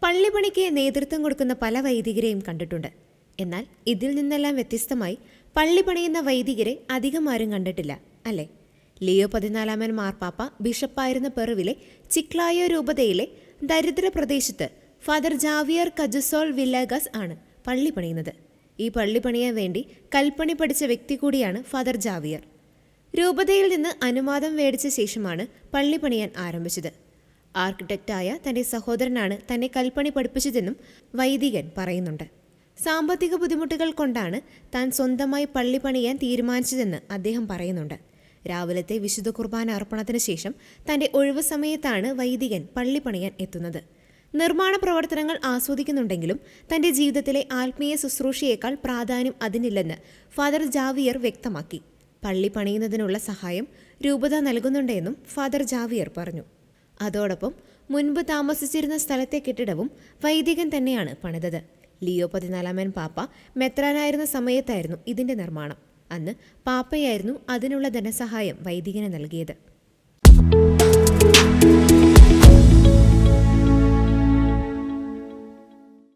പള്ളിപ്പണിക്ക് നേതൃത്വം കൊടുക്കുന്ന പല വൈദികരെയും കണ്ടിട്ടുണ്ട്. എന്നാൽ ഇതിൽ നിന്നെല്ലാം വ്യത്യസ്തമായി പള്ളി പണിയുന്ന വൈദികരെ അധികമാരും കണ്ടിട്ടില്ല, അല്ലേ? ലിയോ 14 മാർപ്പാപ്പ ബിഷപ്പായിരുന്ന പെറുവിലെ ചിക്ലായോ രൂപതയിലെ ദരിദ്ര പ്രദേശത്ത് ഫാദർ ജാവിയർ കജുസോൾ വില്ലാഗസ് ആണ് പള്ളി പണിയുന്നത്. ഈ പള്ളി പണിയാൻ വേണ്ടി കൽപ്പണി പഠിച്ച വ്യക്തി കൂടിയാണ് ഫാദർ ജാവിയർ. രൂപതയിൽ നിന്ന് അനുവാദം മേടിച്ച ശേഷമാണ് പള്ളി പണിയാൻ ആരംഭിച്ചത്. ആർക്കിടെക്റ്റായ തന്റെ സഹോദരനാണ് തന്നെ കൽപ്പണി പഠിപ്പിച്ചതെന്നും വൈദികൻ പറയുന്നുണ്ട്. സാമ്പത്തിക ബുദ്ധിമുട്ടുകൾ കൊണ്ടാണ് താൻ സ്വന്തമായി പള്ളി പണിയാൻ തീരുമാനിച്ചതെന്ന് അദ്ദേഹം പറയുന്നുണ്ട്. രാവിലത്തെ വിശുദ്ധ കുർബാന അർപ്പണത്തിന് ശേഷം തന്റെ ഒഴിവു സമയത്താണ് വൈദികൻ പള്ളി പണിയാൻ എത്തുന്നത്. നിർമ്മാണ പ്രവർത്തനങ്ങൾ ആസ്വദിക്കുന്നുണ്ടെങ്കിലും തന്റെ ജീവിതത്തിലെ ആത്മീയ ശുശ്രൂഷയേക്കാൾ പ്രാധാന്യം അതിനില്ലെന്ന് ഫാദർ ജാവിയർ വ്യക്തമാക്കി. പള്ളി പണിയുന്നതിനുള്ള സഹായം രൂപത നൽകുന്നുണ്ടെന്നും ഫാദർ ജാവിയർ പറഞ്ഞു. അതോടൊപ്പം മുൻപ് താമസിച്ചിരുന്ന സ്ഥലത്തെ കെട്ടിടവും വൈദികൻ തന്നെയാണ് പണിതത്. ലിയോ 14 പാപ്പ മെത്രാനായിരുന്ന സമയത്തായിരുന്നു ഇതിന്റെ നിർമ്മാണം. അന്ന് പാപ്പയായിരുന്നു അതിനുള്ള ധനസഹായം വൈദികന് നൽകിയത്.